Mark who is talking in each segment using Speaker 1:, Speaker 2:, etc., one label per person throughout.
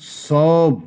Speaker 1: 100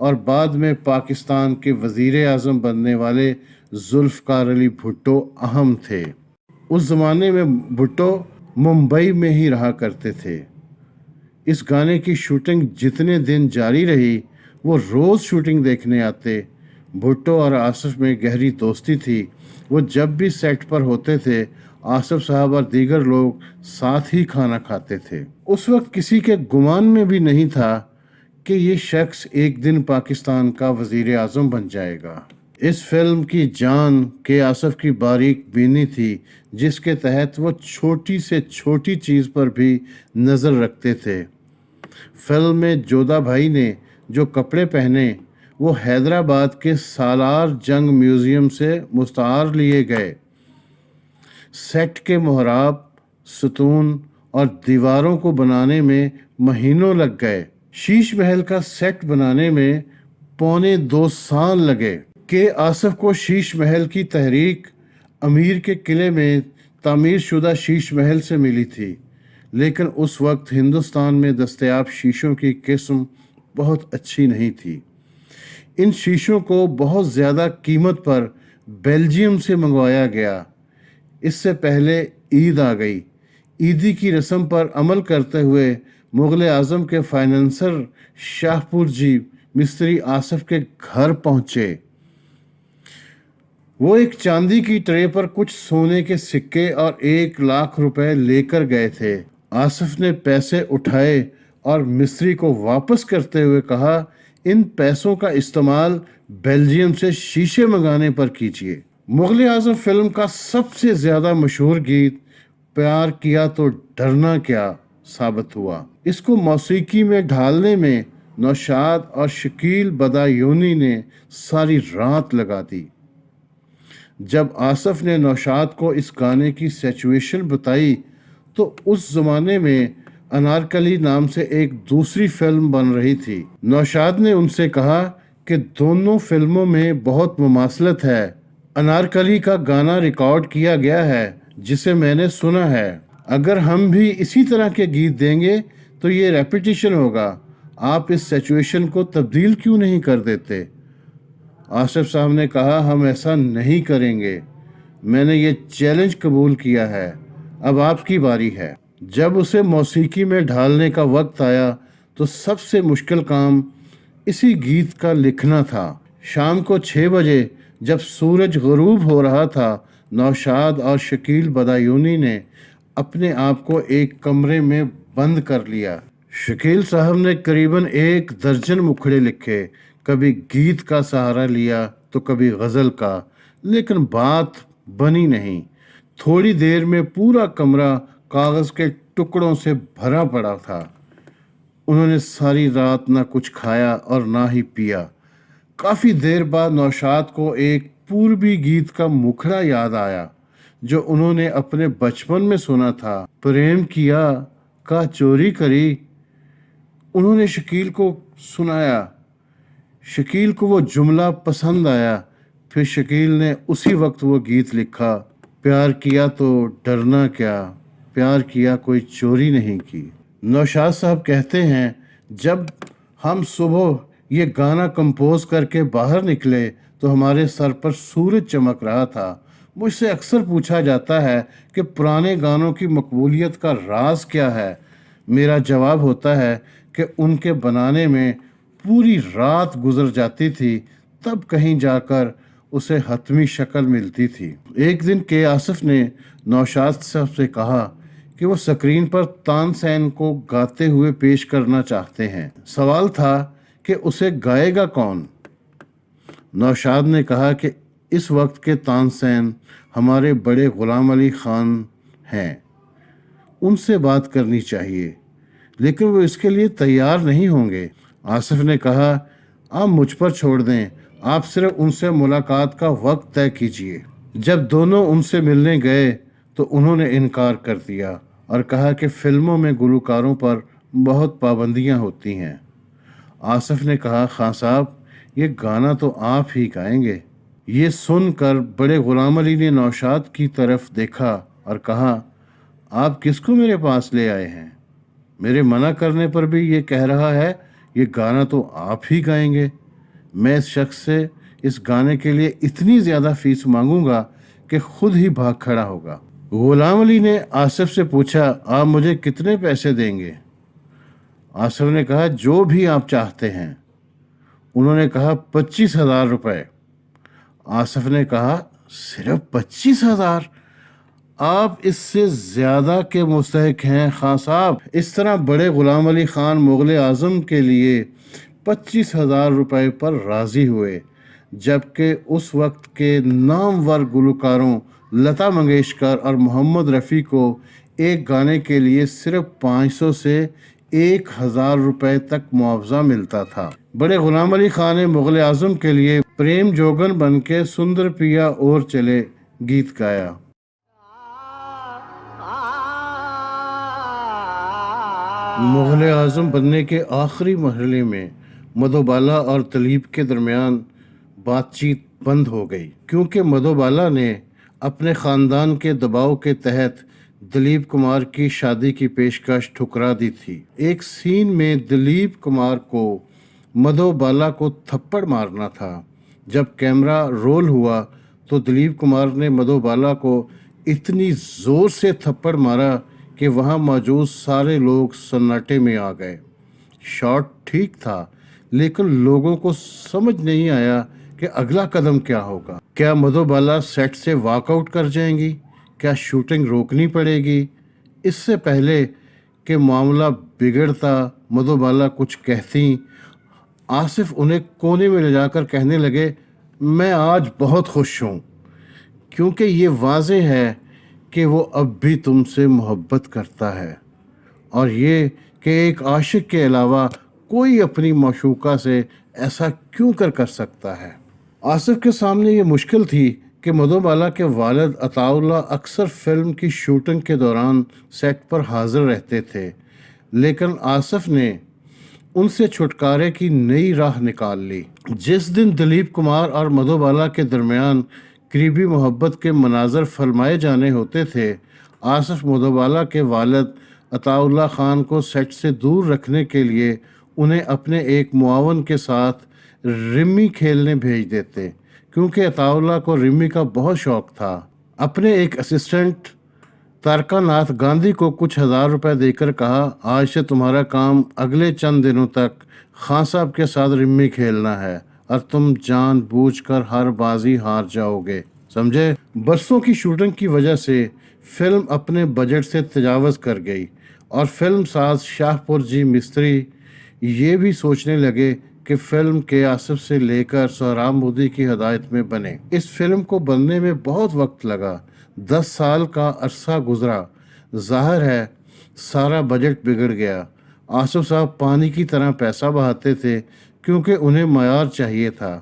Speaker 1: اور بعد میں پاکستان کے وزیر اعظم بننے والے ذوالفقار علی بھٹو اہم تھے۔ اس زمانے میں بھٹو ممبئی میں ہی رہا کرتے تھے۔ اس گانے کی شوٹنگ جتنے دن جاری رہی وہ روز شوٹنگ دیکھنے آتے۔ بھٹو اور آصف میں گہری دوستی تھی۔ وہ جب بھی سیٹ پر ہوتے تھے آصف صاحب اور دیگر لوگ ساتھ ہی کھانا کھاتے تھے۔ اس وقت کسی کے گمان میں بھی نہیں تھا کہ یہ شخص ایک دن پاکستان کا وزیر اعظم بن جائے گا۔ اس فلم کی جان کے آصف کی باریک بینی تھی، جس کے تحت وہ چھوٹی سے چھوٹی چیز پر بھی نظر رکھتے تھے۔ فلم میں جودھا بھائی نے جو کپڑے پہنے وہ حیدرآباد کے سالار جنگ میوزیم سے مستعار لیے گئے۔ سیٹ کے محراب، ستون اور دیواروں کو بنانے میں مہینوں لگ گئے۔ شیش محل کا سیٹ بنانے میں پونے 2 سال لگے۔ کہ آصف کو شیش محل کی تحریک امیر کے قلعے میں تعمیر شدہ شیش محل سے ملی تھی، لیکن اس وقت ہندوستان میں دستیاب شیشوں کی قسم بہت اچھی نہیں تھی۔ ان شیشوں کو بہت زیادہ قیمت پر بیلجیم سے منگوایا گیا۔ اس سے پہلے عید آ گئی۔ عیدی کی رسم پر عمل کرتے ہوئے مغل اعظم کے فائنانسر شاہ پور جی مستری آصف کے گھر پہنچے۔ وہ ایک چاندی کی ٹرے پر کچھ سونے کے سکے اور 1,00,000 روپے لے کر گئے تھے۔ آصف نے پیسے اٹھائے اور مستری کو واپس کرتے ہوئے کہا، ان پیسوں کا استعمال بیلجیم سے شیشے منگانے پر کیجیے۔ مغل اعظم فلم کا سب سے زیادہ مشہور گیت پیار کیا تو ڈرنا کیا ثابت ہوا۔ اس کو موسیقی میں ڈھالنے میں نوشاد اور شکیل بدایونی نے ساری رات لگا دی۔ جب آصف نے نوشاد کو اس گانے کی سچویشن بتائی تو اس زمانے میں انارکلی نام سے ایک دوسری فلم بن رہی تھی۔ نوشاد نے ان سے کہا کہ دونوں فلموں میں بہت مماثلت ہے۔ انارکلی کا گانا ریکارڈ کیا گیا ہے جسے میں نے سنا ہے۔ اگر ہم بھی اسی طرح کے گیت دیں گے تو یہ ریپیٹیشن ہوگا۔ آپ اس سچویشن کو تبدیل کیوں نہیں کر دیتے؟ آصف صاحب نے کہا، ہم ایسا نہیں کریں گے۔ میں نے یہ چیلنج قبول کیا ہے، اب آپ کی باری ہے۔ جب اسے موسیقی میں ڈھالنے کا وقت آیا تو سب سے مشکل کام اسی گیت کا لکھنا تھا۔ شام کو 6 بجے جب سورج غروب ہو رہا تھا، نوشاد اور شکیل بدایونی نے اپنے آپ کو ایک کمرے میں بند کر لیا۔ شکیل صاحب نے قریباً 1 درجن مکھڑے لکھے، کبھی گیت کا سہارا لیا تو کبھی غزل کا، لیکن بات بنی نہیں۔ تھوڑی دیر میں پورا کمرہ کاغذ کے ٹکڑوں سے بھرا پڑا تھا۔ انہوں نے ساری رات نہ کچھ کھایا اور نہ ہی پیا۔ کافی دیر بعد نوشاد کو ایک پوربی گیت کا مکھڑا یاد آیا جو انہوں نے اپنے بچپن میں سنا تھا، پریم کیا کا چوری کری۔ انہوں نے شکیل کو سنایا۔ شکیل کو وہ جملہ پسند آیا۔ پھر شکیل نے اسی وقت وہ گیت لکھا، پیار کیا تو ڈرنا کیا، پیار کیا کوئی چوری نہیں کی۔ نوشاد صاحب کہتے ہیں، جب ہم صبح یہ گانا کمپوز کر کے باہر نکلے تو ہمارے سر پر سورج چمک رہا تھا۔ مجھ سے اکثر پوچھا جاتا ہے کہ پرانے گانوں کی مقبولیت کا راز کیا ہے۔ میرا جواب ہوتا ہے کہ ان کے بنانے میں پوری رات گزر جاتی تھی، تب کہیں جا کر اسے حتمی شکل ملتی تھی۔ ایک دن کے آصف نے نوشاد صاحب سے کہا کہ وہ اسکرین پر تان سین کو گاتے ہوئے پیش کرنا چاہتے ہیں۔ سوال تھا کہ اسے گائے گا کون؟ نوشاد نے کہا کہ اس وقت کے تان سین ہمارے بڑے غلام علی خان ہیں، ان سے بات کرنی چاہیے، لیکن وہ اس کے لیے تیار نہیں ہوں گے۔ آصف نے کہا، آپ مجھ پر چھوڑ دیں، آپ صرف ان سے ملاقات کا وقت طے کیجیے۔ جب دونوں ان سے ملنے گئے تو انہوں نے انکار کر دیا اور کہا کہ فلموں میں گلوکاروں پر بہت پابندیاں ہوتی ہیں۔ آصف نے کہا، خان صاحب یہ گانا تو آپ ہی گائیں گے۔ یہ سن کر بڑے غلام علی نے نوشاد کی طرف دیکھا اور کہا، آپ کس کو میرے پاس لے آئے ہیں؟ میرے منع کرنے پر بھی یہ کہہ رہا ہے یہ گانا تو آپ ہی گائیں گے۔ میں اس شخص سے اس گانے کے لیے اتنی زیادہ فیس مانگوں گا کہ خود ہی بھاگ کھڑا ہوگا۔ غلام علی نے آصف سے پوچھا، آپ مجھے کتنے پیسے دیں گے؟ آصف نے کہا، جو بھی آپ چاہتے ہیں۔ انہوں نے کہا، 25,000 روپے۔ آصف نے کہا، صرف 25,000؟ آپ اس سے زیادہ کے مستحق ہیں خان صاحب۔ اس طرح بڑے غلام علی خان مغل اعظم کے لیے 25,000 روپے پر راضی ہوئے، جبکہ اس وقت کے نامور گلوکاروں لتا منگیشکر اور محمد رفیع کو ایک گانے کے لیے صرف 500 سے 1,000 روپے تک معاوضہ ملتا تھا۔ بڑے غلام علی خان نے مغل اعظم کے لیے پریم جوگن بن کے سندر پیا اور چلے گیت گایا۔ مغل اعظم بننے کے آخری مرحلے میں مدھوبالا اور دلیپ کے درمیان بات چیت بند ہو گئی، کیونکہ مدھوبالا نے اپنے خاندان کے دباؤ کے تحت دلیپ کمار کی شادی کی پیشکش ٹھکرا دی تھی۔ ایک سین میں دلیپ کمار کو مدھوبالا کو تھپڑ مارنا تھا۔ جب کیمرہ رول ہوا تو دلیپ کمار نے مدھوبالا کو اتنی زور سے تھپڑ مارا کہ وہاں موجود سارے لوگ سناٹے میں آ گئے۔ شاٹ ٹھیک تھا، لیکن لوگوں کو سمجھ نہیں آیا کہ اگلا قدم کیا ہوگا۔ کیا مدھوبالا سیٹ سے واک آؤٹ کر جائیں گی؟ کیا شوٹنگ روکنی پڑے گی؟ اس سے پہلے کہ معاملہ بگڑتا مدھوبالا کچھ کہتی، آصف انہیں کونے میں لے جا کر کہنے لگے، میں آج بہت خوش ہوں، کیونکہ یہ واضح ہے کہ وہ اب بھی تم سے محبت کرتا ہے، اور یہ کہ ایک عاشق کے علاوہ کوئی اپنی معشوقہ سے ایسا کیوں کر سکتا ہے۔ آصف کے سامنے یہ مشکل تھی کہ مدھوبالا کے والد عطا اللہ اکثر فلم کی شوٹنگ کے دوران سیٹ پر حاضر رہتے تھے، لیکن آصف نے ان سے چھٹکارے کی نئی راہ نکال لی۔ جس دن دلیپ کمار اور مدھوبالا کے درمیان قریبی محبت کے مناظر فلمائے جانے ہوتے تھے، آصف مدھوبالا کے والد عطا اللہ خان کو سیٹ سے دور رکھنے کے لیے انہیں اپنے ایک معاون کے ساتھ رمی کھیلنے بھیج دیتے، کیونکہ عطا اللہ کو رمی کا بہت شوق تھا۔ اپنے ایک اسسٹنٹ تارکا ناتھ گاندھی کو کچھ 1,000 روپے دے کر کہا، آج سے تمہارا کام اگلے چند دنوں تک خان صاحب کے ساتھ رمی کھیلنا ہے، اور تم جان بوجھ کر ہر بازی ہار جاؤ گے، سمجھے؟ برسوں کی شوٹنگ کی وجہ سے فلم اپنے بجٹ سے تجاوز کر گئی، اور فلم ساز شاہ پور جی مستری یہ بھی سوچنے لگے کہ فلم کے آصف سے لے کر سہراب مودی کی ہدایت میں بنے۔ اس فلم کو بننے میں بہت وقت لگا، 10 سال کا عرصہ گزرا۔ ظاہر ہے سارا بجٹ بگڑ گیا۔ آصف صاحب پانی کی طرح پیسہ بہاتے تھے، کیونکہ انہیں معیار چاہیے تھا۔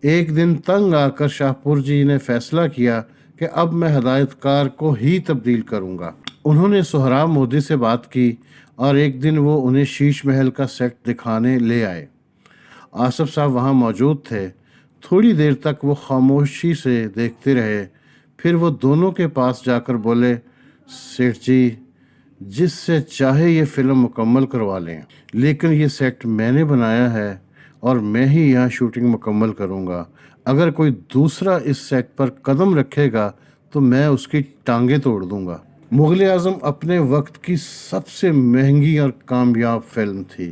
Speaker 1: ایک دن تنگ آ کر شاہ پور جی نے فیصلہ کیا کہ اب میں ہدایت کار کو ہی تبدیل کروں گا۔ انہوں نے سہراب مودی سے بات کی، اور ایک دن وہ انہیں شیش محل کا سیٹ دکھانے لے آئے۔ آصف صاحب وہاں موجود تھے۔ تھوڑی دیر تک وہ خاموشی سے دیکھتے رہے، پھر وہ دونوں کے پاس جا کر بولے، سیٹھ جی، جس سے چاہے یہ فلم مکمل کروا لیں، لیکن یہ سیٹ میں نے بنایا ہے اور میں ہی یہاں شوٹنگ مکمل کروں گا۔ اگر کوئی دوسرا اس سیٹ پر قدم رکھے گا تو میں اس کی ٹانگیں توڑ دوں گا۔ مغل اعظم اپنے وقت کی سب سے مہنگی اور کامیاب فلم تھی،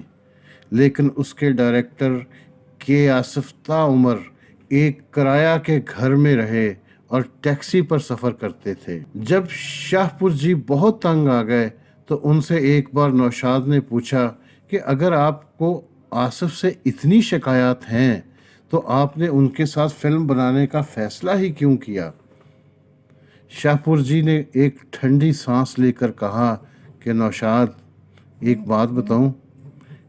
Speaker 1: لیکن اس کے ڈائریکٹر کے آصف تا عمر ایک کرایہ کے گھر میں رہے اور ٹیکسی پر سفر کرتے تھے۔ جب شاہ پور جی بہت تنگ آ گئے تو ان سے ایک بار نوشاد نے پوچھا کہ اگر آپ کو آصف سے اتنی شکایات ہیں تو آپ نے ان کے ساتھ فلم بنانے کا فیصلہ ہی کیوں کیا؟ شاہ پور جی نے ایک ٹھنڈی سانس لے کر کہا کہ نوشاد، ایک بات بتاؤں،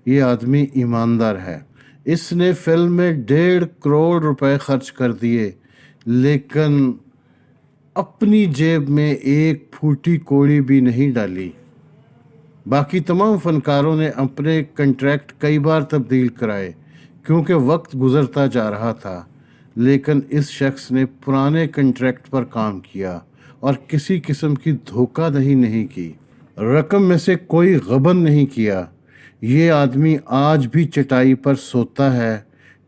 Speaker 1: یہ آدمی ایماندار ہے۔ اس نے فلم میں 1.5 کروڑ روپے خرچ کر دیے، لیکن اپنی جیب میں ایک پھوٹی کوڑی بھی نہیں ڈالی۔ باقی تمام فنکاروں نے اپنے کنٹریکٹ کئی بار تبدیل کرائے، کیونکہ وقت گزرتا جا رہا تھا، لیکن اس شخص نے پرانے کنٹریکٹ پر کام کیا اور کسی قسم کی دھوکہ دہی نہیں کی، رقم میں سے کوئی غبن نہیں کیا۔ یہ آدمی آج بھی چٹائی پر سوتا ہے،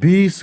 Speaker 1: 20